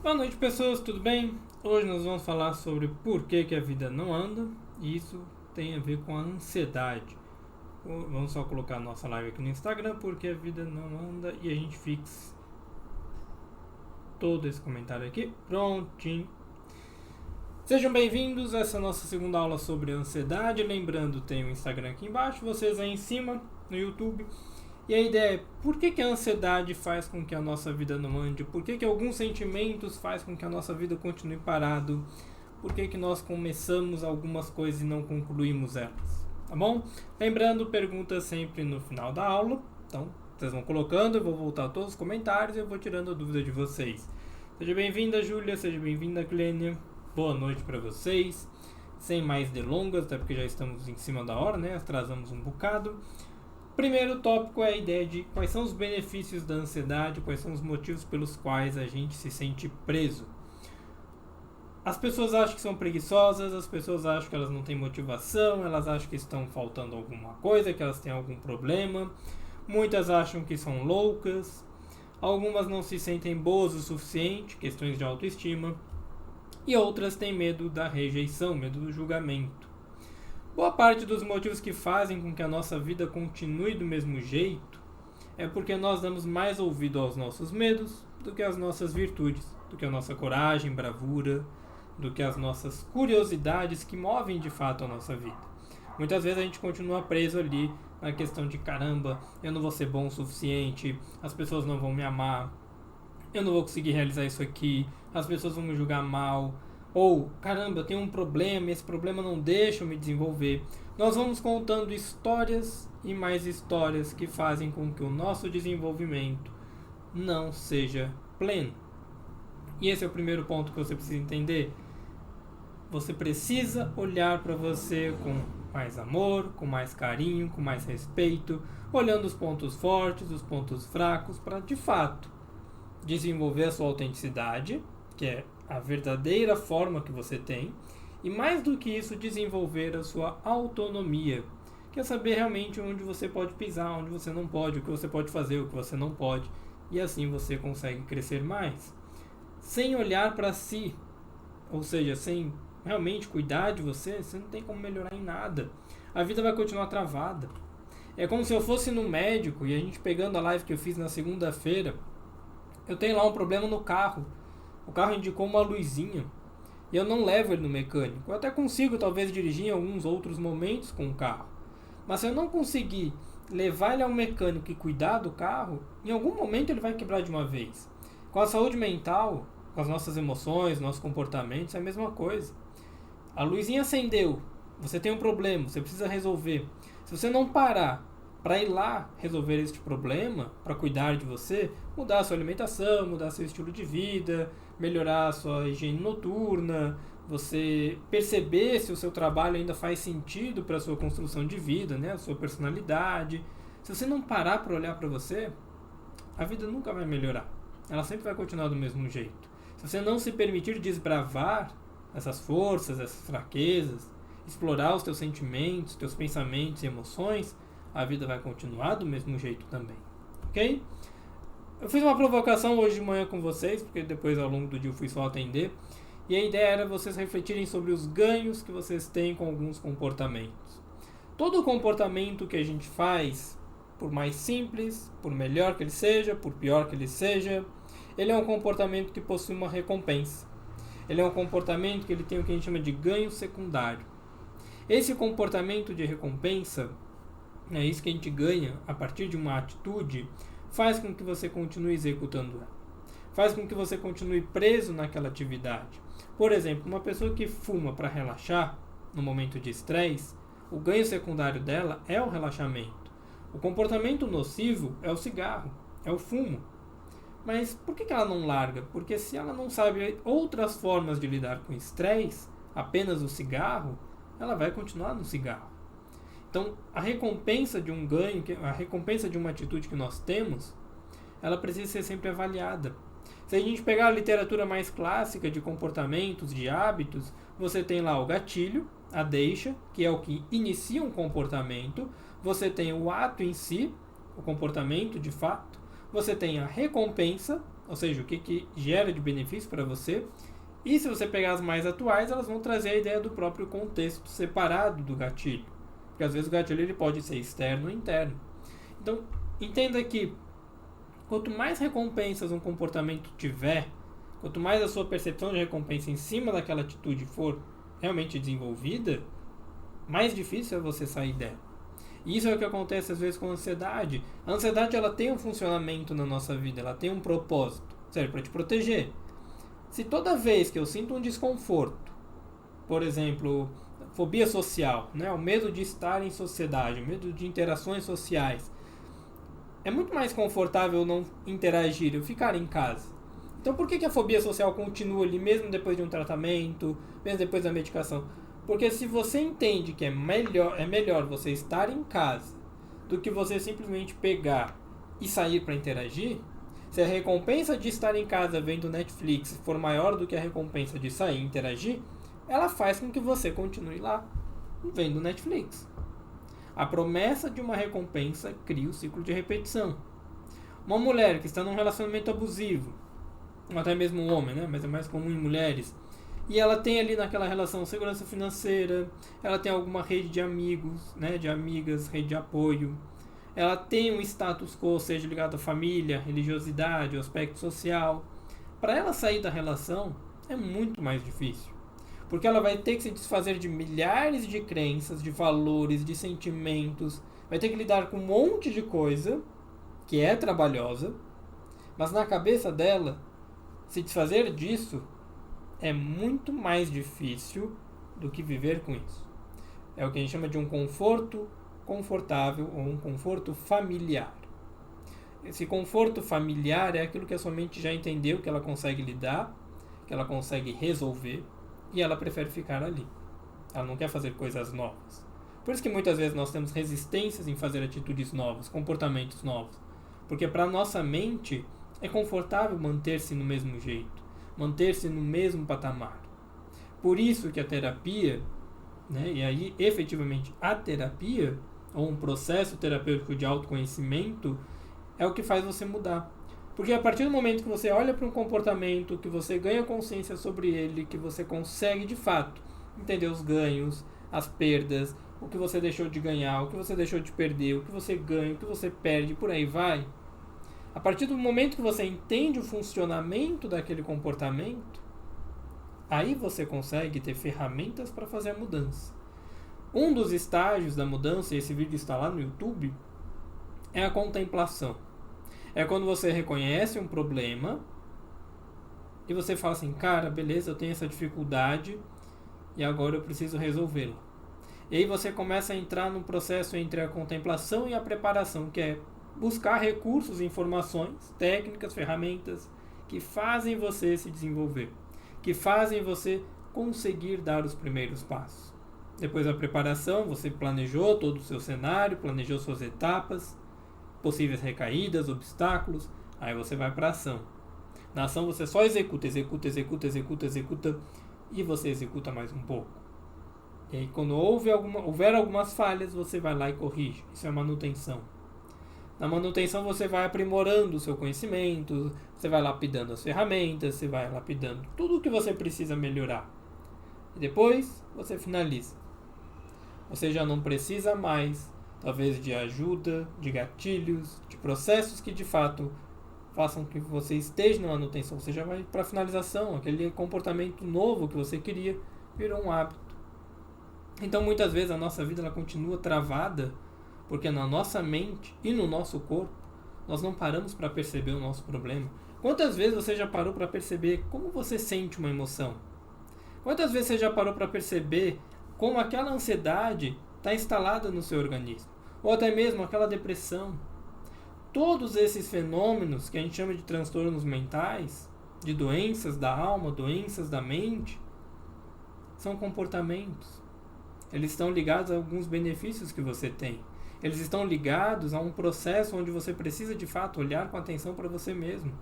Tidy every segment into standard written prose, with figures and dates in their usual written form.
Boa noite, pessoas, tudo bem? Hoje nós vamos falar sobre por que a vida não anda, e isso tem a ver com a ansiedade. Vamos só colocar a nossa live aqui no Instagram, porque a vida não anda, e a gente fixa todo esse comentário aqui, prontinho. Sejam bem-vindos a essa nossa segunda aula sobre ansiedade. Lembrando, tem o Instagram aqui embaixo, vocês aí em cima, no YouTube. E a ideia é, por que a ansiedade faz com que a nossa vida não ande? Por que alguns sentimentos faz com que a nossa vida continue parado? Por que nós começamos algumas coisas e não concluímos elas? Tá bom? Lembrando, perguntas sempre no final da aula. Então, vocês vão colocando, eu vou voltar a todos os comentários e eu vou tirando a dúvida de vocês. Seja bem-vinda, Júlia, seja bem-vinda, Clênia. Boa noite para vocês. Sem mais delongas, até porque já estamos em cima da hora, né? Atrasamos um bocado. Primeiro tópico é a ideia de quais são os benefícios da ansiedade, quais são os motivos pelos quais a gente se sente preso. As pessoas acham que são preguiçosas, as pessoas acham que elas não têm motivação, elas acham que estão faltando alguma coisa, que elas têm algum problema. Muitas acham que são loucas, algumas não se sentem boas o suficiente, questões de autoestima, e outras têm medo da rejeição, medo do julgamento. Boa parte dos motivos que fazem com que a nossa vida continue do mesmo jeito é porque nós damos mais ouvido aos nossos medos do que às nossas virtudes, do que a nossa coragem, bravura, do que as nossas curiosidades que movem de fato a nossa vida. Muitas vezes a gente continua preso ali na questão de caramba, eu não vou ser bom o suficiente, as pessoas não vão me amar, eu não vou conseguir realizar isso aqui, as pessoas vão me julgar mal. Ou, caramba, eu tenho um problema, esse problema não deixa eu me desenvolver. Nós vamos contando histórias e mais histórias que fazem com que o nosso desenvolvimento não seja pleno. E esse é o primeiro ponto que você precisa entender. Você precisa olhar para você com mais amor, com mais carinho, com mais respeito, olhando os pontos fortes, os pontos fracos, para de fato desenvolver a sua autenticidade, que é a verdadeira forma que você tem, e mais do que isso, desenvolver a sua autonomia, que é saber realmente onde você pode pisar, onde você não pode, o que você pode fazer, o que você não pode, e assim você consegue crescer mais. Sem olhar para si, ou seja, sem realmente cuidar de você, você não tem como melhorar em nada. A vida vai continuar travada. É como se eu fosse no médico, e a gente pegando a live que eu fiz na segunda-feira, eu tenho lá um problema no carro. O carro indicou uma luzinha e eu não levo ele no mecânico. Eu até consigo talvez dirigir em alguns outros momentos com o carro. Mas se eu não conseguir levar ele ao mecânico e cuidar do carro, em algum momento ele vai quebrar de uma vez. Com a saúde mental, com as nossas emoções, nossos comportamentos, é a mesma coisa. A luzinha acendeu, você tem um problema, você precisa resolver. Se você não parar para ir lá resolver este problema, para cuidar de você, mudar a sua alimentação, mudar seu estilo de vida, melhorar a sua higiene noturna, você perceber se o seu trabalho ainda faz sentido para a sua construção de vida, né, a sua personalidade. Se você não parar para olhar para você, a vida nunca vai melhorar. Ela sempre vai continuar do mesmo jeito. Se você não se permitir desbravar essas forças, essas fraquezas, explorar os teus sentimentos, teus pensamentos e emoções, a vida vai continuar do mesmo jeito também, ok? Eu fiz uma provocação hoje de manhã com vocês, porque depois ao longo do dia eu fui só atender, e a ideia era vocês refletirem sobre os ganhos que vocês têm com alguns comportamentos. Todo comportamento que a gente faz, por mais simples, por melhor que ele seja, por pior que ele seja, ele é um comportamento que possui uma recompensa. Ele é um comportamento que ele tem o que a gente chama de ganho secundário. Esse comportamento de recompensa, é isso que a gente ganha a partir de uma atitude, faz com que você continue executando ela. Faz com que você continue preso naquela atividade. Por exemplo, uma pessoa que fuma para relaxar, no momento de estresse, o ganho secundário dela é o relaxamento. O comportamento nocivo é o cigarro, é o fumo. Mas por que ela não larga? Porque se ela não sabe outras formas de lidar com estresse, apenas o cigarro, ela vai continuar no cigarro. Então, a recompensa de um ganho, a recompensa de uma atitude que nós temos, ela precisa ser sempre avaliada. Se a gente pegar a literatura mais clássica de comportamentos, de hábitos, você tem lá o gatilho, a deixa, que é o que inicia um comportamento. Você tem o ato em si, o comportamento de fato. Você tem a recompensa, ou seja, o que gera de benefício para você. E se você pegar as mais atuais, elas vão trazer a ideia do próprio contexto separado do gatilho. Porque às vezes o gatilho ele pode ser externo ou interno. Então, entenda que quanto mais recompensas um comportamento tiver, quanto mais a sua percepção de recompensa em cima daquela atitude for realmente desenvolvida, mais difícil é você sair dela. E isso é o que acontece às vezes com a ansiedade. A ansiedade ela tem um funcionamento na nossa vida, ela tem um propósito, serve para te proteger. Se toda vez que eu sinto um desconforto, por exemplo, fobia social, né, o medo de estar em sociedade, o medo de interações sociais, é muito mais confortável não interagir, eu ficar em casa. Então por que a fobia social continua ali mesmo depois de um tratamento, mesmo depois da medicação? Porque se você entende que é melhor você estar em casa do que você simplesmente pegar e sair para interagir, se a recompensa de estar em casa vendo Netflix for maior do que a recompensa de sair e interagir, ela faz com que você continue lá vendo Netflix. A promessa de uma recompensa cria o ciclo de repetição. Uma mulher que está num relacionamento abusivo, ou até mesmo um homem, né? Mas é mais comum em mulheres, e ela tem ali naquela relação segurança financeira, ela tem alguma rede de amigos, né? De amigas, rede de apoio, ela tem um status quo, seja ligado à família, religiosidade, ao aspecto social. Para ela sair da relação é muito mais difícil. Porque ela vai ter que se desfazer de milhares de crenças, de valores, de sentimentos. Vai ter que lidar com um monte de coisa que é trabalhosa. Mas na cabeça dela, se desfazer disso é muito mais difícil do que viver com isso. É o que a gente chama de um conforto confortável ou um conforto familiar. Esse conforto familiar é aquilo que a sua mente já entendeu, que ela consegue lidar, que ela consegue resolver, e ela prefere ficar ali. Ela não quer fazer coisas novas. Por isso que muitas vezes nós temos resistências em fazer atitudes novas, comportamentos novos. Porque para a nossa mente é confortável manter-se no mesmo jeito, manter-se no mesmo patamar. Por isso que a terapia, né, e aí efetivamente a terapia, ou um processo terapêutico de autoconhecimento, é o que faz você mudar. Porque a partir do momento que você olha para um comportamento, que você ganha consciência sobre ele, que você consegue de fato entender os ganhos, as perdas, o que você deixou de ganhar, o que você deixou de perder, o que você ganha, o que você perde, por aí vai. A partir do momento que você entende o funcionamento daquele comportamento, aí você consegue ter ferramentas para fazer a mudança. Um dos estágios da mudança, e esse vídeo está lá no YouTube, é a contemplação. É quando você reconhece um problema e você fala assim, cara, beleza, eu tenho essa dificuldade e agora eu preciso resolvê-la. E aí você começa a entrar no processo entre a contemplação e a preparação, que é buscar recursos, informações, técnicas, ferramentas que fazem você se desenvolver, que fazem você conseguir dar os primeiros passos. Depois da preparação, você planejou todo o seu cenário, planejou suas etapas, possíveis recaídas, obstáculos, aí você vai para a ação. Na ação você só executa e você executa mais um pouco. E aí quando houver algumas falhas, você vai lá e corrige. Isso é manutenção. Na manutenção você vai aprimorando o seu conhecimento, você vai lapidando as ferramentas, você vai lapidando tudo o que você precisa melhorar. E depois você finaliza. Você já não precisa mais talvez de ajuda, de gatilhos, de processos que de fato façam que você esteja na manutenção. Você já vai para a finalização, aquele comportamento novo que você queria virou um hábito. Então muitas vezes a nossa vida ela continua travada porque na nossa mente e no nosso corpo nós não paramos para perceber o nosso problema. Quantas vezes você já parou para perceber como você sente uma emoção? Quantas vezes você já parou para perceber como aquela ansiedade está instalada no seu organismo, ou até mesmo aquela depressão? Todos esses fenômenos que a gente chama de transtornos mentais, de doenças da alma, doenças da mente, são comportamentos. Eles estão ligados a alguns benefícios que você tem. Eles estão ligados a um processo onde você precisa de fato olhar com atenção para você mesmo.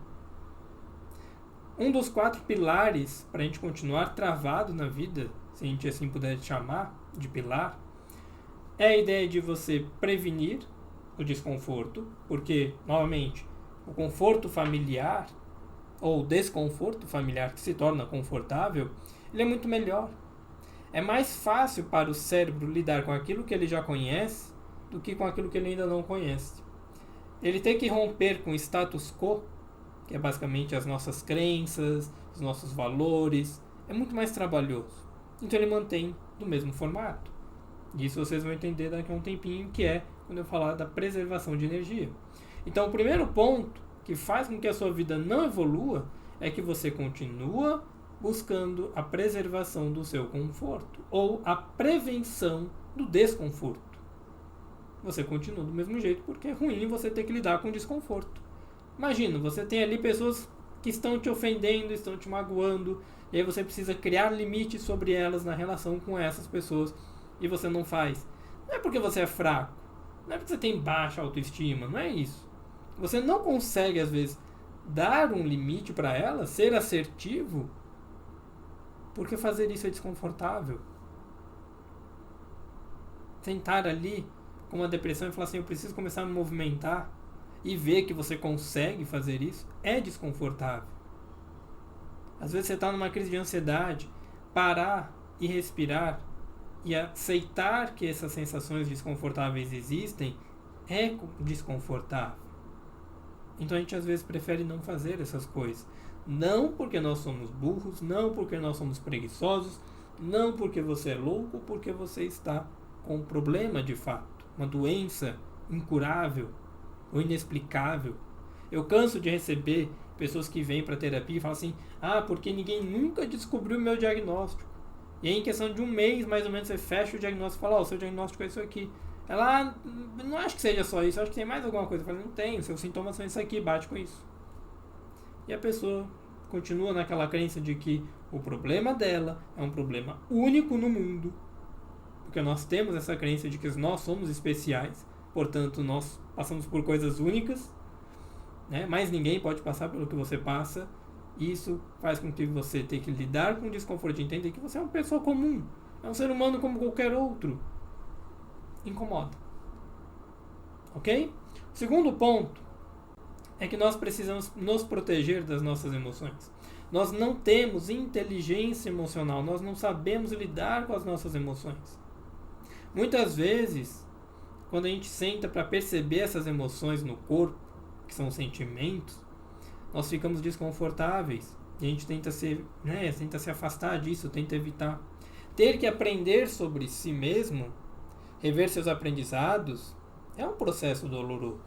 Um dos 4 pilares para a gente continuar travado na vida, se a gente assim puder chamar de pilar, é a ideia de você prevenir o desconforto, porque, novamente, o conforto familiar ou desconforto familiar que se torna confortável, ele é muito melhor. É mais fácil para o cérebro lidar com aquilo que ele já conhece do que com aquilo que ele ainda não conhece. Ele tem que romper com o status quo, que é basicamente as nossas crenças, os nossos valores, é muito mais trabalhoso. Então ele mantém do mesmo formato. Isso vocês vão entender daqui a um tempinho, que é quando eu falar da preservação de energia. Então o primeiro ponto que faz com que a sua vida não evolua é que você continua buscando a preservação do seu conforto ou a prevenção do desconforto. Você continua do mesmo jeito porque é ruim você ter que lidar com desconforto. Imagina, você tem ali pessoas que estão te ofendendo, estão te magoando, e aí você precisa criar limites sobre elas na relação com essas pessoas e você não faz. Não é porque você é fraco, não é porque você tem baixa autoestima, não é isso. Você não consegue, às vezes, dar um limite para elas, ser assertivo, porque fazer isso é desconfortável. Sentar ali com uma depressão e falar assim, eu preciso começar a me movimentar, e ver que você consegue fazer isso, é desconfortável. Às vezes você está numa crise de ansiedade, parar e respirar e aceitar que essas sensações desconfortáveis existem é desconfortável. Então a gente às vezes prefere não fazer essas coisas. Não porque nós somos burros, não porque nós somos preguiçosos, não porque você é louco, porque você está com um problema de fato, uma doença incurável ou inexplicável. Eu canso de receber pessoas que vêm para terapia e falam assim, porque ninguém nunca descobriu o meu diagnóstico. E aí em questão de um mês, mais ou menos, você fecha o diagnóstico e fala, o seu diagnóstico é isso aqui. Ela, não acho que seja só isso, acho que tem mais alguma coisa. Eu falo, não tem, seus sintomas são isso aqui, bate com isso. E a pessoa continua naquela crença de que o problema dela é um problema único no mundo, porque nós temos essa crença de que nós somos especiais, portanto nós passamos por coisas únicas, né? Mas ninguém pode passar pelo que você passa. Isso faz com que você tenha que lidar com o desconforto de entender que você é uma pessoa comum, é um ser humano como qualquer outro. Incomoda. Ok? O segundo ponto é que nós precisamos nos proteger das nossas emoções. Nós não temos inteligência emocional, nós não sabemos lidar com as nossas emoções. Muitas vezes, quando a gente senta para perceber essas emoções no corpo, que são sentimentos, nós ficamos desconfortáveis e a gente tenta se afastar disso, tenta evitar. Ter que aprender sobre si mesmo, rever seus aprendizados, é um processo doloroso.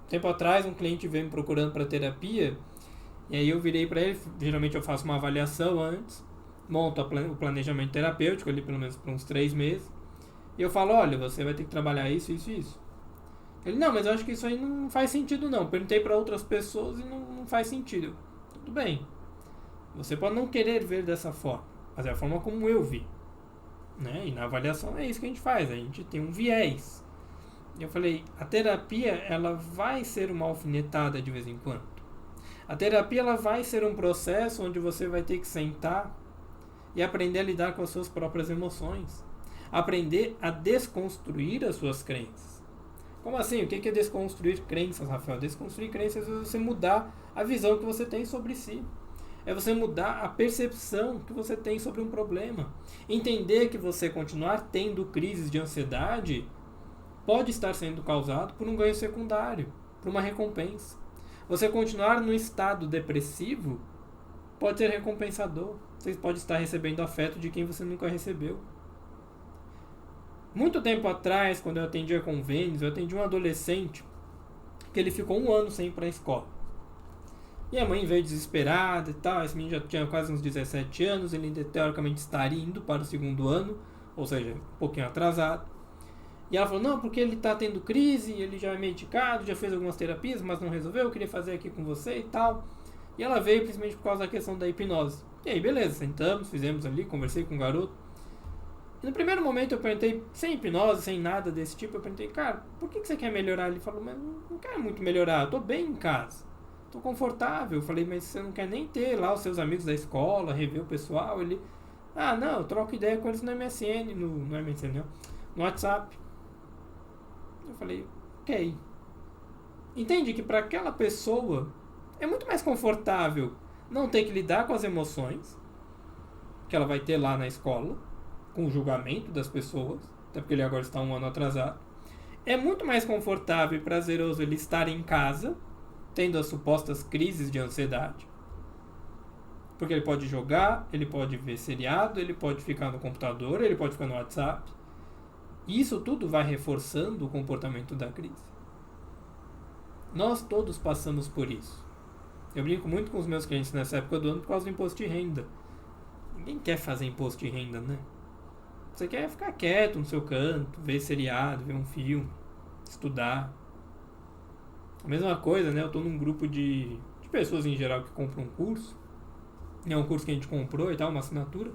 Tempo atrás, um cliente veio me procurando para terapia e aí eu virei para ele, geralmente eu faço uma avaliação antes, monto o planejamento terapêutico ali pelo menos por uns 3 meses e eu falo, olha, você vai ter que trabalhar isso, isso e isso. Ele, não, mas eu acho que isso aí não faz sentido não. Perguntei para outras pessoas e não faz sentido. Tudo bem. Você pode não querer ver dessa forma, mas é a forma como eu vi. Né? E na avaliação é isso que a gente faz. A gente tem um viés. E eu falei, a terapia ela vai ser uma alfinetada de vez em quando. A terapia ela vai ser um processo onde você vai ter que sentar e aprender a lidar com as suas próprias emoções. Aprender a desconstruir as suas crenças. Como assim? O que é desconstruir crenças, Rafael? Desconstruir crenças é você mudar a visão que você tem sobre si. É você mudar a percepção que você tem sobre um problema. Entender que você continuar tendo crises de ansiedade pode estar sendo causado por um ganho secundário, por uma recompensa. Você continuar no estado depressivo pode ser recompensador. Você pode estar recebendo afeto de quem você nunca recebeu. Muito tempo atrás, quando eu atendia convênios, eu atendi um adolescente que ele ficou 1 ano sem ir para a escola. E a mãe veio desesperada e tal, esse menino já tinha quase uns 17 anos, ele ainda teoricamente estaria indo para o 2º ano, ou seja, um pouquinho atrasado. E ela falou, não, porque ele está tendo crise, ele já é medicado, já fez algumas terapias, mas não resolveu, eu queria fazer aqui com você e tal. E ela veio principalmente por causa da questão da hipnose. E aí, beleza, sentamos, fizemos ali, conversei com o garoto. E no primeiro momento eu perguntei, sem hipnose, sem nada desse tipo, eu perguntei, cara, por que você quer melhorar? Ele falou, mas não quero muito melhorar, eu tô bem em casa, tô confortável. Eu falei, mas você não quer nem ter lá os seus amigos da escola, rever o pessoal? Ele, não, eu troco ideia com eles no MSN, no MSN não, no WhatsApp. Eu falei, ok. Entende que para aquela pessoa É muito mais confortável não ter que lidar com as emoções que ela vai ter lá na escola, com o julgamento das pessoas, até porque ele agora está um ano atrasado. É muito mais confortável e prazeroso ele estar em casa, tendo as supostas crises de ansiedade. Porque ele pode jogar, ele pode ver seriado, ele pode ficar no computador, ele pode ficar no WhatsApp. E isso tudo vai reforçando o comportamento da crise. Nós todos passamos por isso. Eu brinco muito com os meus clientes nessa época do ano por causa do imposto de renda. Ninguém quer fazer imposto de renda, né? Você quer ficar quieto no seu canto, ver seriado, ver um filme, estudar. A mesma coisa, né? Eu tô num grupo de pessoas em geral que compram um curso. É um curso que a gente comprou e tal, uma assinatura.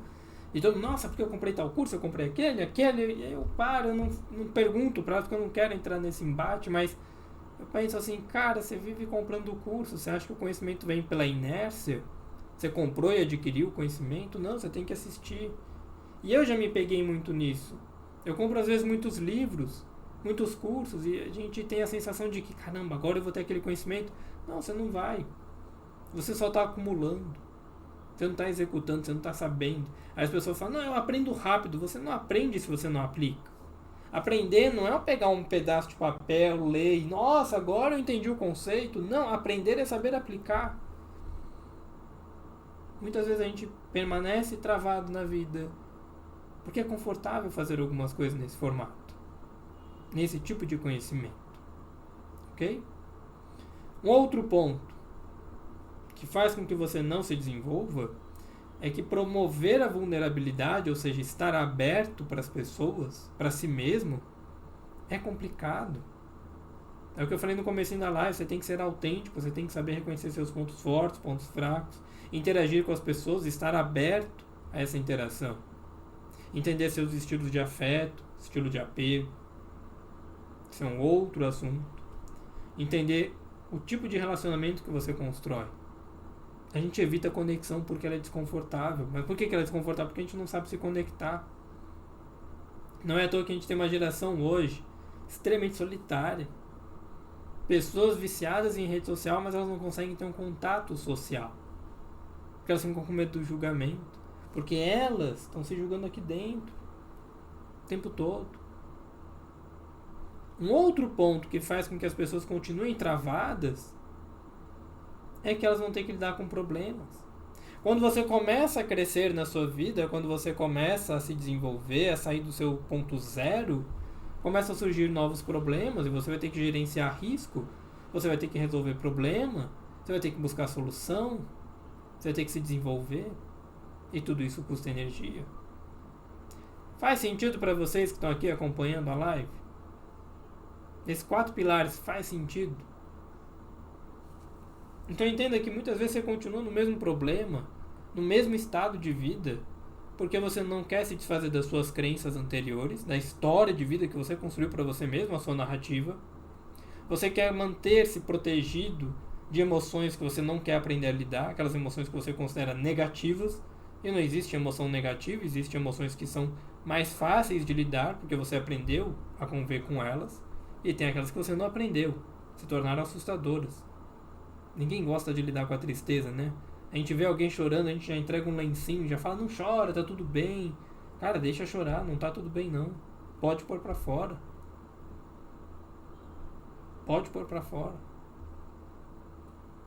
E todo mundo, nossa, porque eu comprei tal curso, eu comprei aquele. E aí eu paro, eu não pergunto pra ela, porque eu não quero entrar nesse embate, mas eu penso assim, cara, você vive comprando o curso, você acha que o conhecimento vem pela inércia? Você comprou e adquiriu o conhecimento? Não, você tem que assistir. E eu já me peguei muito nisso. Eu compro às vezes muitos livros, muitos cursos, e a gente tem a sensação de que, caramba, agora eu vou ter aquele conhecimento. Não, você não vai. Você só está acumulando. Você não está executando, você não está sabendo. Aí as pessoas falam, não, eu aprendo rápido. Você não aprende se você não aplica. Aprender não é pegar um pedaço de papel, ler e, nossa, agora eu entendi o conceito. Não, aprender é saber aplicar. Muitas vezes a gente permanece travado na vida porque é confortável fazer algumas coisas nesse formato, nesse tipo de conhecimento. Ok? Um outro ponto que faz com que você não se desenvolva é que promover a vulnerabilidade, ou seja, estar aberto para as pessoas, para si mesmo, é complicado. É o que eu falei no comecinho da live, você tem que ser autêntico, você tem que saber reconhecer seus pontos fortes, pontos fracos, interagir com as pessoas, estar aberto a essa interação. Entender seus estilos de afeto, estilo de apego. Isso é um outro assunto. Entender o tipo de relacionamento que você constrói. A gente evita a conexão porque ela é desconfortável. Mas por que ela é desconfortável? Porque a gente não sabe se conectar. Não é à toa que a gente tem uma geração hoje extremamente solitária. Pessoas viciadas em rede social, mas elas não conseguem ter um contato social. Porque elas ficam com medo do julgamento. Porque elas estão se julgando aqui dentro o tempo todo. Um outro ponto que faz com que as pessoas continuem travadas é que elas vão ter que lidar com problemas. Quando você começa a crescer na sua vida, quando você começa a se desenvolver, a sair do seu ponto zero, começam a surgir novos problemas e você vai ter que gerenciar risco, você vai ter que resolver problema, você vai ter que buscar solução, você vai ter que se desenvolver. E tudo isso custa energia. Faz sentido para vocês que estão aqui acompanhando a live? Esses 4 pilares faz sentido? Então entenda que muitas vezes você continua no mesmo problema, no mesmo estado de vida, porque você não quer se desfazer das suas crenças anteriores, da história de vida que você construiu para você mesmo, a sua narrativa. Você quer manter-se protegido de emoções que você não quer aprender a lidar, aquelas emoções que você considera negativas. E não existe emoção negativa, existem emoções que são mais fáceis de lidar, porque você aprendeu a conviver com elas. E tem aquelas que você não aprendeu, se tornaram assustadoras. Ninguém gosta de lidar com a tristeza, né? A gente vê alguém chorando, a gente já entrega um lencinho, já fala, não chora, tá tudo bem. Cara, deixa chorar, não tá tudo bem não. Pode pôr pra fora. Pode pôr pra fora.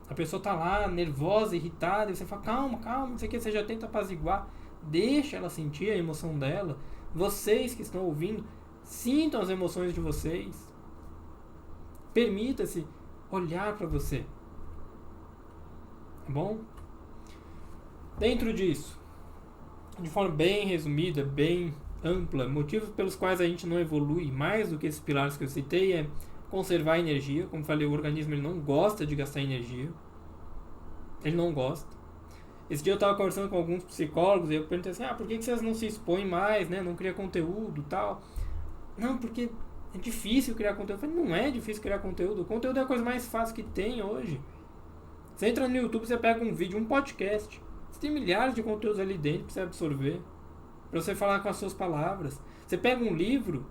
A pessoa tá lá, nervosa, irritada, e você fala, calma, calma, não sei o que, você já tenta apaziguar. Deixa ela sentir a emoção dela. Vocês que estão ouvindo, sintam as emoções de vocês. Permita-se olhar para você. Tá bom? Dentro disso, de forma bem resumida, bem ampla, motivos pelos quais a gente não evolui mais do que esses pilares que eu citei é conservar energia. Como falei, o organismo ele não gosta de gastar energia. Ele não gosta. Esse dia eu estava conversando com alguns psicólogos e eu perguntei assim, por que vocês não se expõem mais, né? Não cria conteúdo e tal. Não, porque é difícil criar conteúdo. Eu falei, não é difícil criar conteúdo. O conteúdo é a coisa mais fácil que tem hoje. Você entra no YouTube, você pega um vídeo, um podcast. Você tem milhares de conteúdos ali dentro para você absorver. Para você falar com as suas palavras. Você pega um livro,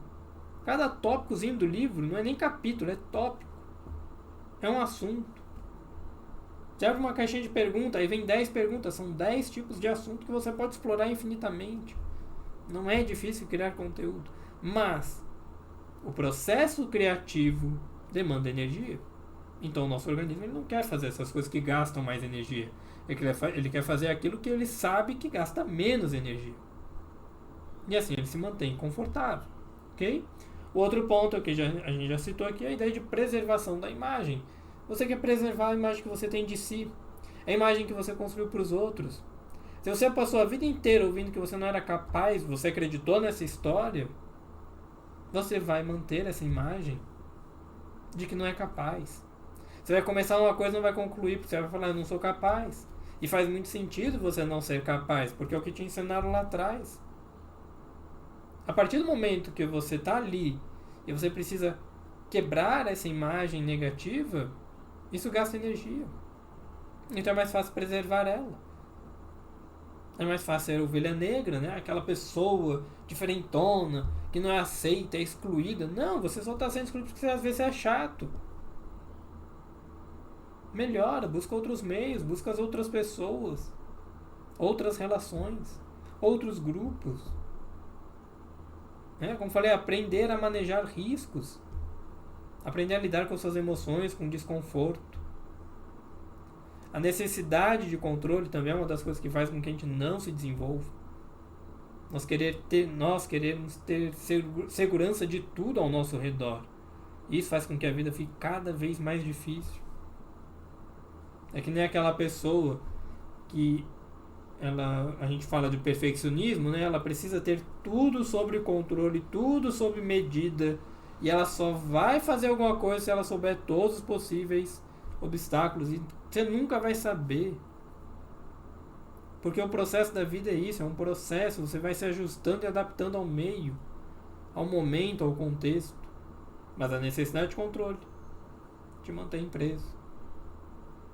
cada tópicozinho do livro não é nem capítulo, é tópico. É um assunto. Você abre uma caixinha de perguntas, aí vem 10 perguntas, são 10 tipos de assunto que você pode explorar infinitamente. Não é difícil criar conteúdo, mas o processo criativo demanda energia. Então o nosso organismo ele não quer fazer essas coisas que gastam mais energia. Ele quer fazer aquilo que ele sabe que gasta menos energia. E assim ele se mantém confortável. Ok? O outro ponto que a gente já citou aqui é a ideia de preservação da imagem. Você quer preservar a imagem que você tem de si, a imagem que você construiu para os outros. Se você passou a vida inteira ouvindo que você não era capaz, você acreditou nessa história, você vai manter essa imagem de que não é capaz. Você vai começar uma coisa e não vai concluir, porque você vai falar, eu não sou capaz. E faz muito sentido você não ser capaz, porque é o que te ensinaram lá atrás. A partir do momento que você está ali e você precisa quebrar essa imagem negativa, isso gasta energia. Então é mais fácil preservar ela. É mais fácil ser ovelha negra, né? Aquela pessoa diferentona, que não é aceita, é excluída. Não, você só está sendo excluído porque você, às vezes é chato. Melhora, busca outros meios, busca as outras pessoas, outras relações, outros grupos. Como falei, aprender a manejar riscos, aprender a lidar com suas emoções, com desconforto. A necessidade de controle também é uma das coisas que faz com que a gente não se desenvolva. Nós queremos ter segurança de tudo ao nosso redor. Isso faz com que a vida fique cada vez mais difícil. É que nem aquela pessoa que a gente fala de perfeccionismo, né? Ela precisa ter tudo sob controle, tudo sob medida, e ela só vai fazer alguma coisa se ela souber todos os possíveis obstáculos, e você nunca vai saber. Porque o processo da vida é isso, é um processo, você vai se ajustando e adaptando ao meio, ao momento, ao contexto. Mas a necessidade de controle te mantém preso.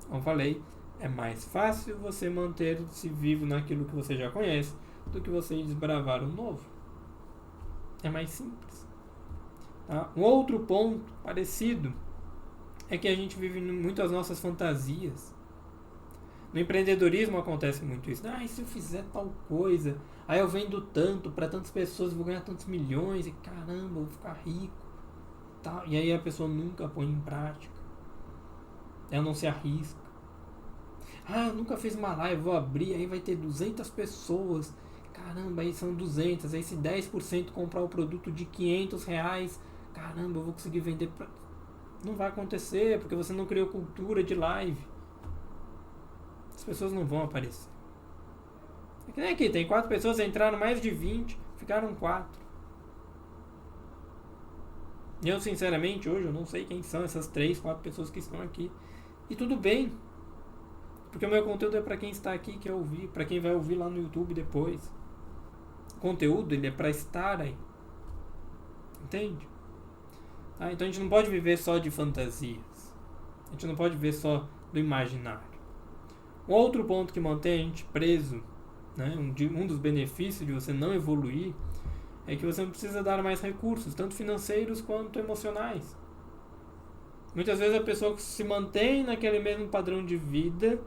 Como falei, é mais fácil você manter-se vivo naquilo que você já conhece do que você desbravar o novo. É mais simples. Tá? Um outro ponto parecido é que a gente vive muito as nossas fantasias. No empreendedorismo acontece muito isso. E se eu fizer tal coisa, aí eu vendo tanto para tantas pessoas, vou ganhar tantos milhões, e caramba, vou ficar rico. Tal. E aí a pessoa nunca põe em prática. Ela não se arrisca. Eu nunca fiz uma live, vou abrir, aí vai ter 200 pessoas. Caramba, aí são 200. Aí se 10% comprar o produto de R$500, caramba, eu vou conseguir vender. Não vai acontecer, porque você não criou cultura de live. As pessoas não vão aparecer. É que nem aqui, tem 4 pessoas, entraram mais de 20, ficaram 4. E eu, sinceramente, hoje eu não sei quem são essas 3, 4 pessoas que estão aqui. E tudo bem. Porque o meu conteúdo é para quem está aqui e quer ouvir, para quem vai ouvir lá no YouTube depois. O conteúdo, ele é para estar aí. Entende? Então a gente não pode viver só de fantasias. A gente não pode viver só do imaginário. Um outro ponto que mantém a gente preso, né, um dos benefícios de você não evoluir, é que você não precisa dar mais recursos, tanto financeiros quanto emocionais. Muitas vezes a pessoa se mantém naquele mesmo padrão de vida,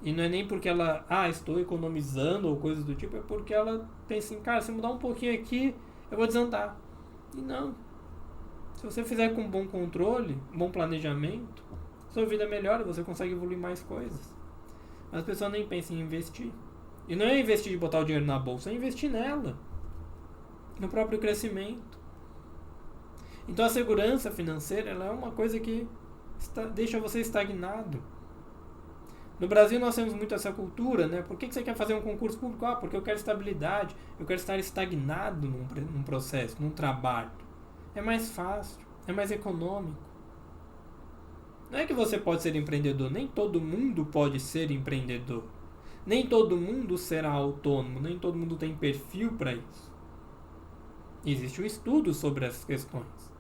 e não é nem porque ela, estou economizando ou coisas do tipo, é porque ela pensa assim, cara, se mudar um pouquinho aqui, eu vou desandar. E não. Se você fizer com bom controle, bom planejamento, sua vida melhora, você consegue evoluir mais coisas. Mas a pessoa nem pensa em investir. E não é investir de botar o dinheiro na bolsa, é investir nela. No próprio crescimento. Então a segurança financeira ela é uma coisa que deixa você estagnado. No Brasil nós temos muito essa cultura, né? Por que você quer fazer um concurso público? Porque eu quero estabilidade, eu quero estar estagnado num processo, num trabalho. É mais fácil, é mais econômico. Não é que você pode ser empreendedor, nem todo mundo pode ser empreendedor. Nem todo mundo será autônomo, nem todo mundo tem perfil para isso. Existe um estudo sobre essas questões.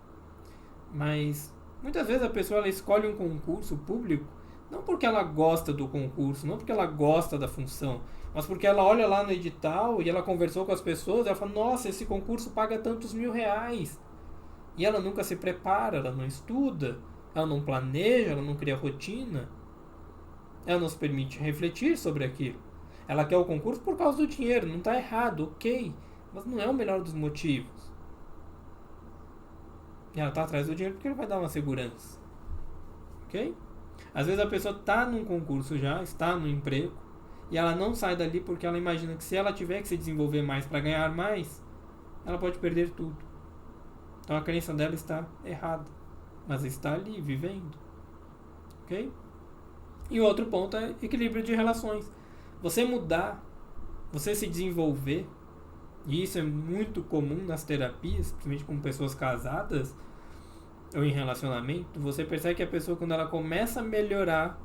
Mas muitas vezes a pessoa ela escolhe um concurso público não porque ela gosta do concurso, não porque ela gosta da função, mas porque ela olha lá no edital e ela conversou com as pessoas e ela fala, nossa, esse concurso paga tantos R$1.000. E ela nunca se prepara, ela não estuda, ela não planeja, ela não cria rotina. Ela nos permite refletir sobre aquilo. Ela quer o concurso por causa do dinheiro, não está errado, ok. Mas não é o melhor dos motivos. E ela está atrás do dinheiro porque ele vai dar uma segurança. Ok? Às vezes a pessoa está num concurso já, está no emprego, e ela não sai dali porque ela imagina que se ela tiver que se desenvolver mais para ganhar mais, ela pode perder tudo. Então a crença dela está errada, mas está ali, vivendo. Ok? E o outro ponto é equilíbrio de relações. Você mudar, você se desenvolver, e isso é muito comum nas terapias, principalmente com pessoas casadas ou em relacionamento. Você percebe que a pessoa, quando ela começa a melhorar,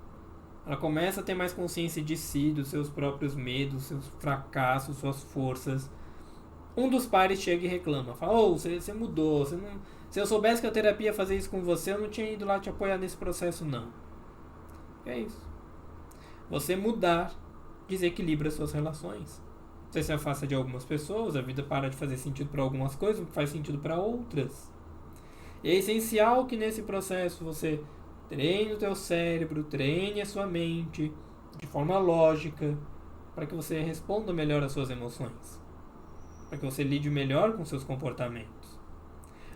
ela começa a ter mais consciência de si, dos seus próprios medos, seus fracassos, suas forças. Um dos pares chega e reclama, fala: você mudou, você não... se eu soubesse que a terapia ia fazer isso com você, eu não tinha ido lá te apoiar nesse processo, não. É isso. Você mudar desequilibra suas relações. Você se afasta de algumas pessoas, a vida para de fazer sentido para algumas coisas, faz sentido para outras. E é essencial que nesse processo você treine o teu cérebro, treine a sua mente de forma lógica, para que você responda melhor às suas emoções, para que você lide melhor com seus comportamentos.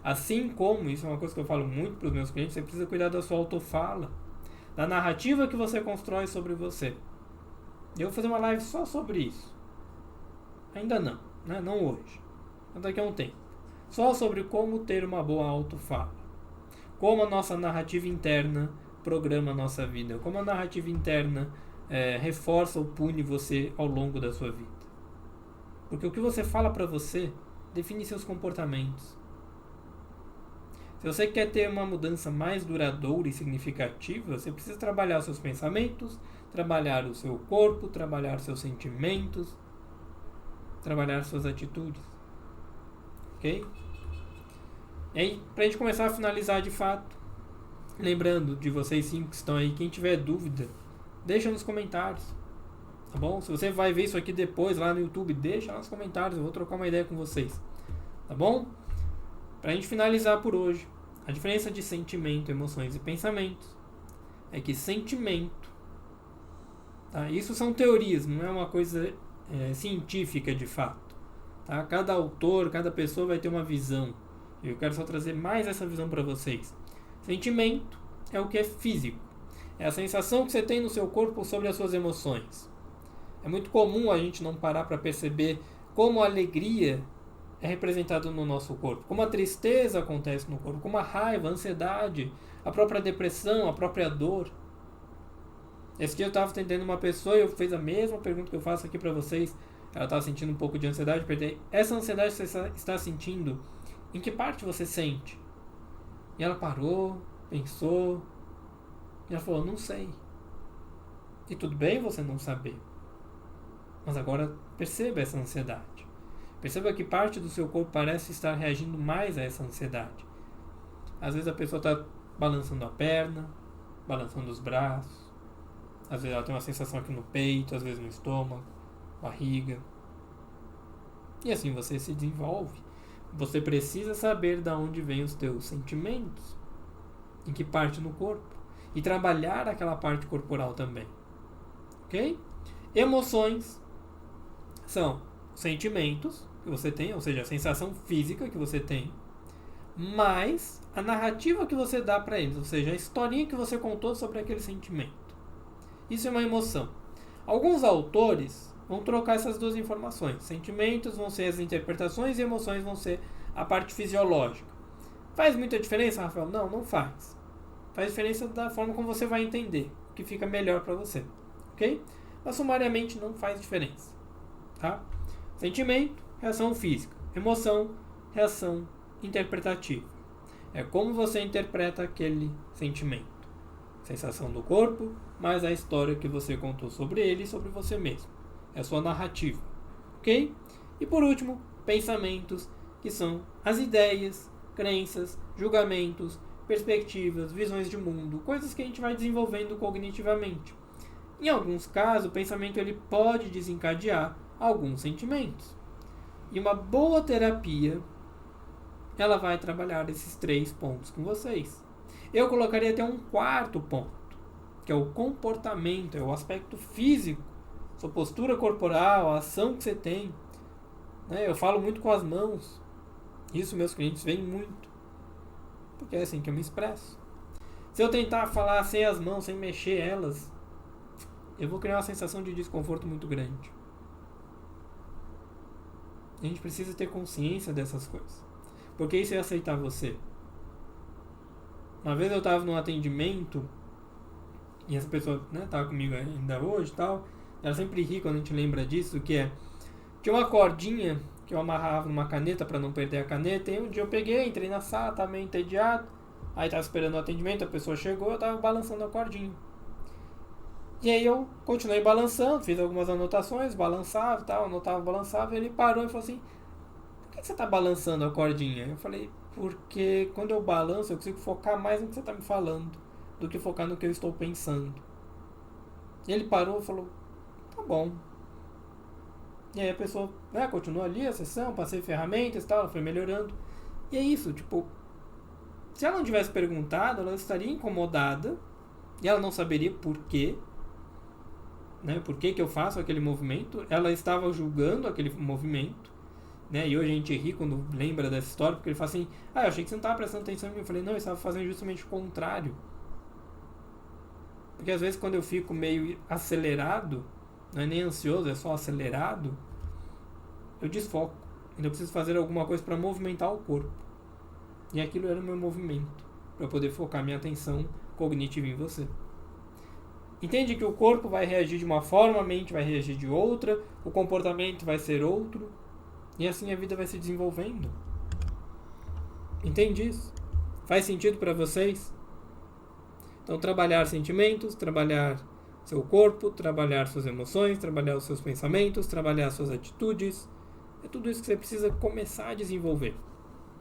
Assim como, isso é uma coisa que eu falo muito para os meus clientes, você precisa cuidar da sua autofala, da narrativa que você constrói sobre você. Eu vou fazer uma live só sobre isso. Ainda não, né? Não hoje, mas daqui a um tempo. Só sobre como ter uma boa autofala. Como a nossa narrativa interna programa a nossa vida. Como a narrativa interna reforça ou pune você ao longo da sua vida. Porque o que você fala para você define seus comportamentos. Se você quer ter uma mudança mais duradoura e significativa, você precisa trabalhar seus pensamentos, trabalhar o seu corpo, trabalhar seus sentimentos, trabalhar suas atitudes. Ok? E aí, pra gente começar a finalizar de fato, lembrando de vocês 5 que estão aí, quem tiver dúvida, deixa nos comentários. Tá bom? Se você vai ver isso aqui depois lá no YouTube, deixa lá nos comentários, eu vou trocar uma ideia com vocês. Tá bom? Pra gente finalizar por hoje, a diferença de sentimento, emoções e pensamentos é que sentimento, tá? Isso são teorias, não é uma coisa científica de fato, tá? Cada autor, cada pessoa vai ter uma visão. Eu quero só trazer mais essa visão para vocês. Sentimento é o que é físico, é a sensação que você tem no seu corpo sobre as suas emoções. É muito comum a gente não parar para perceber como a alegria é representado no nosso corpo, como a tristeza acontece no corpo, como a raiva, a ansiedade, a própria depressão, a própria dor. Esse dia eu estava atendendo uma pessoa e eu fiz a mesma pergunta que eu faço aqui para vocês. Ela estava sentindo um pouco de ansiedade. Perguntei: essa ansiedade que você está sentindo, em que parte você sente? E ela parou, pensou, e ela falou: não sei. E tudo bem você não saber, mas agora perceba essa ansiedade. Perceba que parte do seu corpo parece estar reagindo mais a essa ansiedade. Às vezes a pessoa está balançando a perna, balançando os braços. Às vezes ela tem uma sensação aqui no peito, às vezes no estômago, barriga. E assim você se desenvolve. Você precisa saber de onde vêm os teus sentimentos, em que parte no corpo, e trabalhar aquela parte corporal também. Ok? Emoções são sentimentos que você tem, ou seja, a sensação física que você tem, mais a narrativa que você dá para eles, ou seja, a historinha que você contou sobre aquele sentimento. Isso é uma emoção. Alguns autores vão trocar essas duas informações. Sentimentos vão ser as interpretações e emoções vão ser a parte fisiológica. Faz muita diferença, Rafael? Não, não faz. Faz diferença da forma como você vai entender, o que fica melhor para você. Ok? Mas sumariamente não faz diferença. Tá? Sentimento, reação física. Emoção, reação interpretativa. É como você interpreta aquele sentimento. Sensação do corpo, mais a história que você contou sobre ele e sobre você mesmo. É a sua narrativa. Ok? E por último, pensamentos, que são as ideias, crenças, julgamentos, perspectivas, visões de mundo, coisas que a gente vai desenvolvendo cognitivamente. Em alguns casos, o pensamento ele pode desencadear alguns sentimentos. E uma boa terapia, ela vai trabalhar esses 3 pontos com vocês. Eu colocaria até um 4º ponto, que é o comportamento, é o aspecto físico, sua postura corporal, a ação que você tem. Né? Eu falo muito com as mãos. Isso meus clientes veem muito. Porque é assim que eu me expresso. Se eu tentar falar sem as mãos, sem mexer elas, eu vou criar uma sensação de desconforto muito grande. A gente precisa ter consciência dessas coisas. Porque isso é aceitar você. Uma vez eu estava num atendimento e essa pessoa estava comigo ainda hoje e tal. Ela sempre ri quando a gente lembra disso, que é... Tinha uma cordinha que eu amarrava numa caneta para não perder a caneta. E um dia eu peguei, entrei na sala, estava meio entediado. Aí estava esperando o atendimento, a pessoa chegou, eu estava balançando a cordinha. E aí eu continuei balançando, fiz algumas anotações, balançava e tal, anotava, balançava. E ele parou e falou assim: por que você está balançando a cordinha? Eu falei: porque quando eu balanço eu consigo focar mais no que você está me falando do que focar no que eu estou pensando. E ele parou e falou: tá bom. E aí a pessoa continuou ali a sessão, passei ferramentas e tal, ela foi melhorando. E é isso, tipo, se ela não tivesse perguntado, ela estaria incomodada e ela não saberia por quê, né? Por que eu faço aquele movimento. Ela estava julgando aquele movimento, né? E hoje a gente ri quando lembra dessa história, porque ele fala assim: eu achei que você não estava prestando atenção em mim. Eu falei: não, eu estava fazendo justamente o contrário. Porque às vezes quando eu fico meio acelerado, não é nem ansioso, é só acelerado, eu desfoco. Então eu preciso fazer alguma coisa para movimentar o corpo. E aquilo era o meu movimento, para poder focar minha atenção cognitiva em você. Entende que o corpo vai reagir de uma forma, a mente vai reagir de outra, o comportamento vai ser outro, e assim a vida vai se desenvolvendo. Entende isso? Faz sentido para vocês? Então, trabalhar sentimentos, trabalhar seu corpo, trabalhar suas emoções, trabalhar os seus pensamentos, trabalhar suas atitudes. É tudo isso que você precisa começar a desenvolver.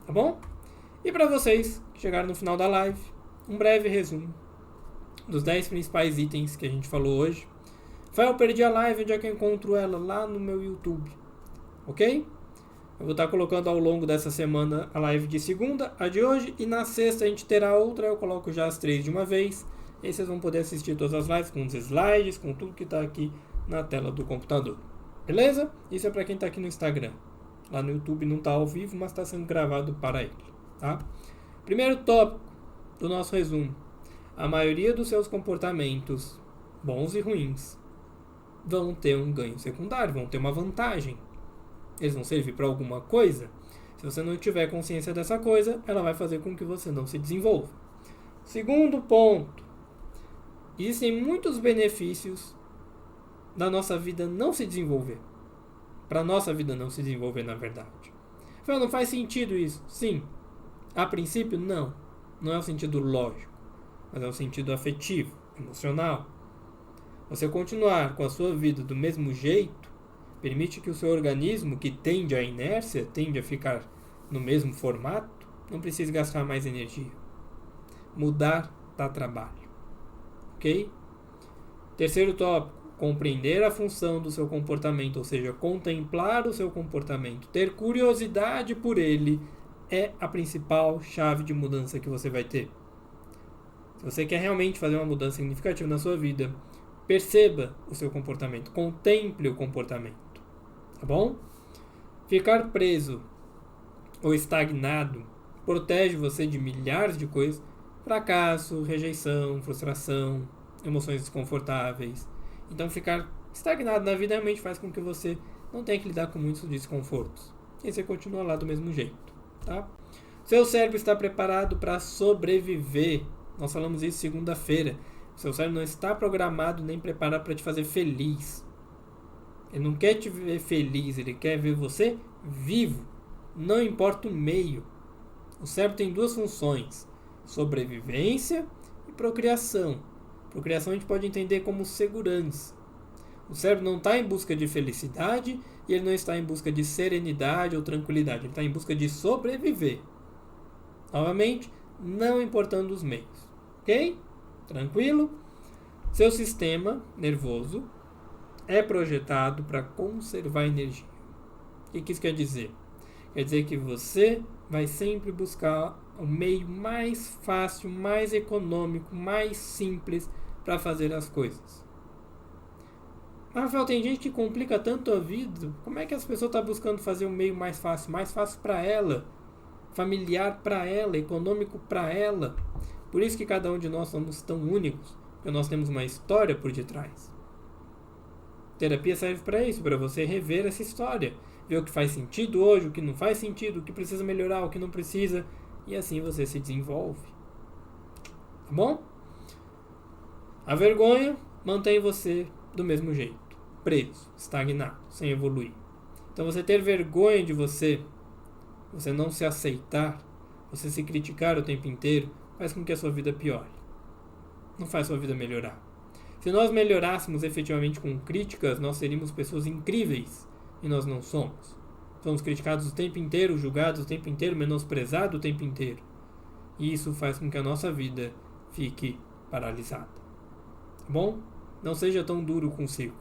Tá bom? E para vocês que chegaram no final da live, um breve resumo dos 10 principais itens que a gente falou hoje. Eu perdi a live, onde é que eu encontro ela? Lá no meu YouTube. Ok? Eu vou estar colocando ao longo dessa semana a live de segunda, a de hoje, e na sexta a gente terá outra, eu coloco já as 3 de uma vez. E aí vocês vão poder assistir todas as lives com os slides, com tudo que está aqui na tela do computador. Beleza? Isso é para quem está aqui no Instagram. Lá no YouTube não está ao vivo, mas está sendo gravado para ele. Tá? Primeiro tópico do nosso resumo. A maioria dos seus comportamentos, bons e ruins, vão ter um ganho secundário, vão ter uma vantagem. Eles vão servir para alguma coisa. Se você não tiver consciência dessa coisa, ela vai fazer com que você não se desenvolva. Segundo ponto. Existem muitos benefícios da nossa vida não se desenvolver. Para a nossa vida não se desenvolver, na verdade. Não faz sentido isso? Sim. A princípio, não. Não é o sentido lógico, mas é o sentido afetivo, emocional. Você continuar com a sua vida do mesmo jeito permite que o seu organismo, que tende à inércia, tende a ficar no mesmo formato, não precise gastar mais energia. Mudar dá trabalho. Ok? Terceiro tópico. Compreender a função do seu comportamento, ou seja, contemplar o seu comportamento, ter curiosidade por ele, é a principal chave de mudança que você vai ter. Se você quer realmente fazer uma mudança significativa na sua vida, perceba o seu comportamento, contemple o comportamento. Tá bom? Ficar preso ou estagnado protege você de milhares de coisas: fracasso, rejeição, frustração, emoções desconfortáveis. Então, ficar estagnado na vida realmente faz com que você não tenha que lidar com muitos desconfortos. E você continua lá do mesmo jeito. Tá? Seu cérebro está preparado para sobreviver. Nós falamos isso segunda-feira. Seu cérebro não está programado nem preparado para te fazer feliz. Ele não quer te ver feliz, ele quer ver você vivo. Não importa o meio. O cérebro tem 2 funções: sobrevivência e procriação. Procriação a gente pode entender como segurança. O cérebro não está em busca de felicidade e ele não está em busca de serenidade ou tranquilidade. Ele está em busca de sobreviver. Novamente, não importando os meios. Ok? Tranquilo? Seu sistema nervoso é projetado para conservar energia. O que isso quer dizer? Quer dizer que você vai sempre buscar o meio mais fácil, mais econômico, mais simples para fazer as coisas. Mas, Rafael, tem gente que complica tanto a vida. Como é que as pessoas estão buscando fazer um meio mais fácil para ela, familiar para ela, econômico para ela? Por isso que cada um de nós somos tão únicos, porque nós temos uma história por detrás. Terapia serve para isso, para você rever essa história, ver o que faz sentido hoje, o que não faz sentido, o que precisa melhorar, o que não precisa, e assim você se desenvolve. Tá bom? A vergonha mantém você do mesmo jeito, preso, estagnado, sem evoluir. Então você ter vergonha de você não se aceitar, você se criticar o tempo inteiro, faz com que a sua vida piore. Não faz a sua vida melhorar. Se nós melhorássemos efetivamente com críticas, nós seríamos pessoas incríveis. E nós não somos. Somos criticados o tempo inteiro, julgados o tempo inteiro, menosprezados o tempo inteiro. E isso faz com que a nossa vida fique paralisada. Tá bom? Não seja tão duro consigo.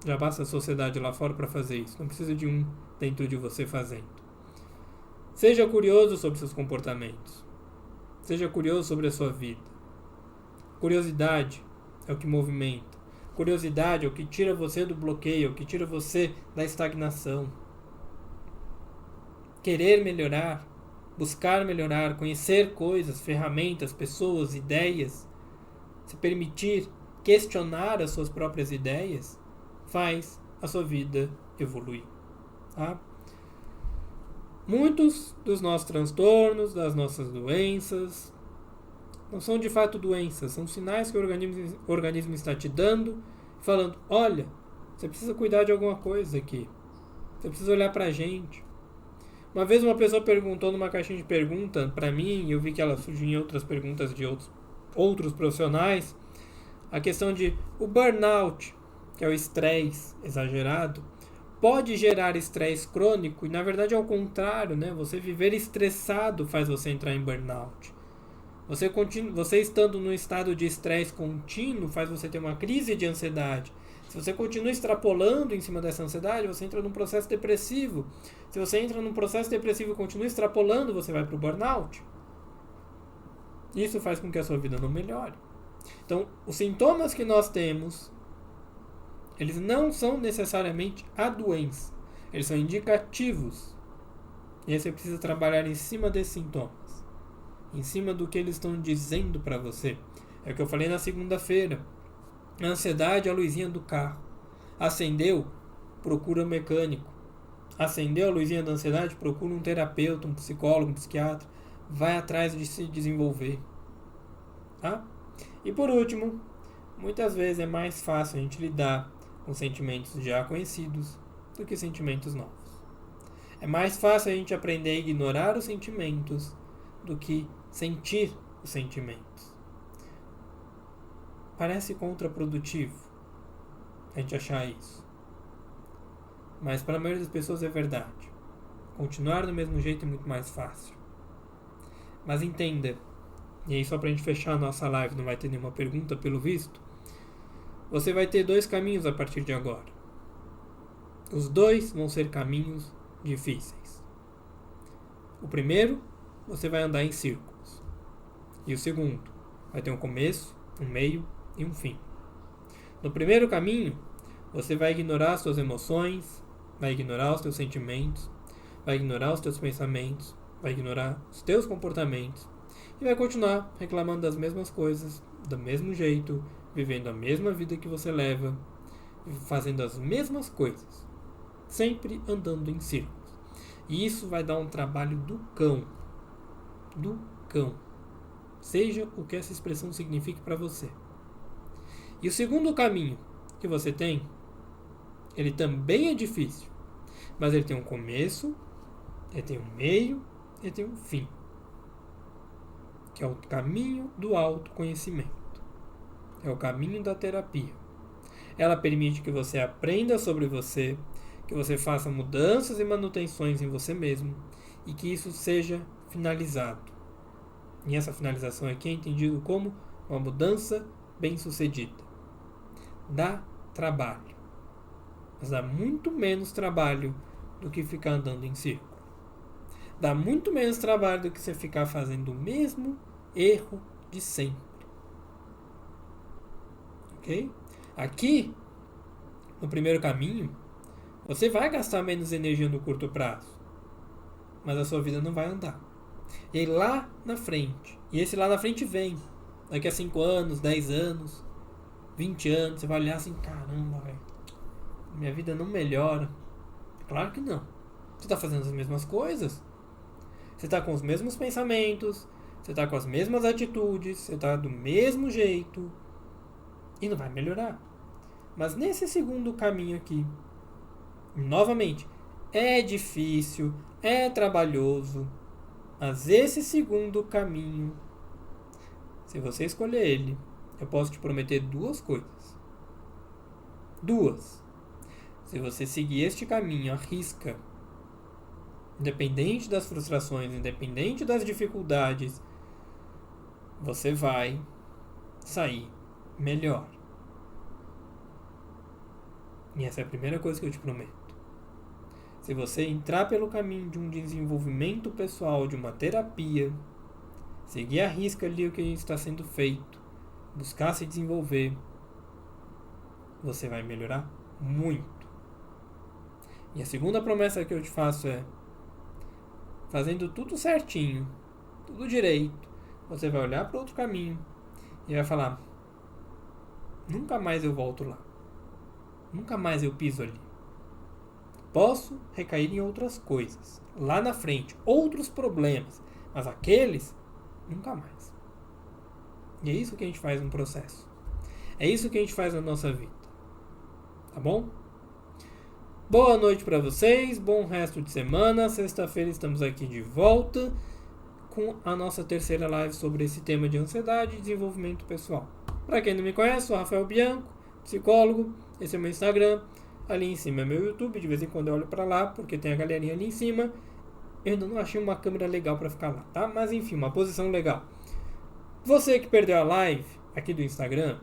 Já basta a sociedade lá fora para fazer isso. Não precisa de um dentro de você fazendo. Seja curioso sobre seus comportamentos. Seja curioso sobre a sua vida. Curiosidade é o que movimenta. Curiosidade é o que tira você do bloqueio, é o que tira você da estagnação. Querer melhorar, buscar melhorar, conhecer coisas, ferramentas, pessoas, ideias, se permitir questionar as suas próprias ideias, faz a sua vida evoluir. Tá? Muitos dos nossos transtornos, das nossas doenças, não são de fato doenças, são sinais que o organismo está te dando, falando, olha, você precisa cuidar de alguma coisa aqui. Você precisa olhar pra gente. Uma vez uma pessoa perguntou numa caixinha de pergunta pra mim, e eu vi que ela surgiu em outras perguntas de outros profissionais, a questão de o burnout, que é o estresse exagerado, pode gerar estresse crônico, e na verdade é o contrário, né? Você viver estressado faz você entrar em burnout. Você estando num estado de estresse contínuo faz você ter uma crise de ansiedade. Se você continua extrapolando em cima dessa ansiedade, você entra num processo depressivo. Se você entra num processo depressivo e continua extrapolando, você vai para o burnout. Isso faz com que a sua vida não melhore. Então, os sintomas que nós temos, eles não são necessariamente a doença. Eles são indicativos. E aí você precisa trabalhar em cima desses sintomas. Em cima do que eles estão dizendo para você. É o que eu falei na segunda-feira. A ansiedade é a luzinha do carro. Acendeu, procura um mecânico. Acendeu a luzinha da ansiedade, procura um terapeuta, um psicólogo, um psiquiatra. Vai atrás de se desenvolver. Tá? E por último, muitas vezes é mais fácil a gente lidar com sentimentos já conhecidos do que sentimentos novos. É mais fácil a gente aprender a ignorar os sentimentos do que sentir os sentimentos. Parece contraprodutivo a gente achar isso. Mas para a maioria das pessoas é verdade. Continuar do mesmo jeito é muito mais fácil. Mas entenda, e aí só para a gente fechar a nossa live, não vai ter nenhuma pergunta pelo visto, você vai ter 2 caminhos a partir de agora. Os 2 vão ser caminhos difíceis. O primeiro, você vai andar em círculos. E o segundo, vai ter um começo, um meio e um fim. No primeiro caminho, você vai ignorar as suas emoções, vai ignorar os teus sentimentos, vai ignorar os teus pensamentos, vai ignorar os teus comportamentos e vai continuar reclamando das mesmas coisas, do mesmo jeito, vivendo a mesma vida que você leva, fazendo as mesmas coisas, sempre andando em círculos. E isso vai dar um trabalho do cão. Do cão. Seja o que essa expressão signifique para você. E o segundo caminho que você tem, ele também é difícil, mas ele tem um começo, ele tem um meio, ele tem um fim, que é o caminho do autoconhecimento, é o caminho da terapia. Ela permite que você aprenda sobre você, que você faça mudanças e manutenções em você mesmo e que isso seja finalizado. E essa finalização aqui é entendido como uma mudança bem-sucedida. Dá trabalho, mas dá muito menos trabalho do que ficar andando em círculo. Dá muito menos trabalho do que você ficar fazendo o mesmo erro de sempre. ok? Aqui, no primeiro caminho, você vai gastar menos energia no curto prazo, mas a sua vida não vai andar. E aí lá na frente, e esse lá na frente vem, daqui a 5 anos, 10 anos, 20 anos, você vai olhar assim, caramba, velho, minha vida não melhora. Claro que não. Você está fazendo as mesmas coisas. Você está com os mesmos pensamentos, você está com as mesmas atitudes, você está do mesmo jeito e não vai melhorar. Mas nesse segundo caminho aqui, novamente, é difícil, é trabalhoso, mas esse segundo caminho, se você escolher ele, eu posso te prometer 2 coisas. 2. Se você seguir este caminho à risca, independente das frustrações, independente das dificuldades, você vai sair melhor. E essa é a primeira coisa que eu te prometo. Se você entrar pelo caminho de um desenvolvimento pessoal, de uma terapia, seguir à risca ali o que está sendo feito, buscar se desenvolver, você vai melhorar muito. E a segunda promessa que eu te faço é, fazendo tudo certinho, tudo direito, você vai olhar para outro caminho e vai falar, nunca mais eu volto lá. Nunca mais eu piso ali. Posso recair em outras coisas, lá na frente, outros problemas, mas aqueles, nunca mais. E é isso que a gente faz no processo. É isso que a gente faz na nossa vida. Tá bom? Boa noite para vocês, bom resto de semana. Sexta-feira estamos aqui de volta com a nossa terceira live sobre esse tema de ansiedade e desenvolvimento pessoal. Para quem não me conhece, sou Rafael Bianco, psicólogo. Esse é o meu Instagram. Ali em cima é meu YouTube. De vez em quando eu olho para lá, porque tem a galerinha ali em cima. Eu ainda não achei uma câmera legal para ficar lá, tá? Mas enfim, uma posição legal. Você que perdeu a live aqui do Instagram,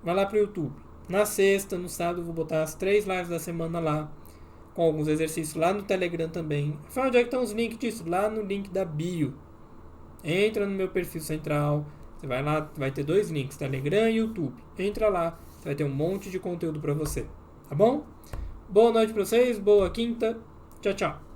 vai lá pro YouTube. Na sexta, no sábado, eu vou botar as 3 lives da semana lá, com alguns exercícios lá no Telegram também. Afinal, onde é que estão os links disso? Lá no link da bio. Entra no meu perfil central. Você vai lá, vai ter 2 links, Telegram e YouTube. Entra lá, você vai ter um monte de conteúdo para você. Tá bom? Boa noite para vocês, boa quinta. Tchau, tchau.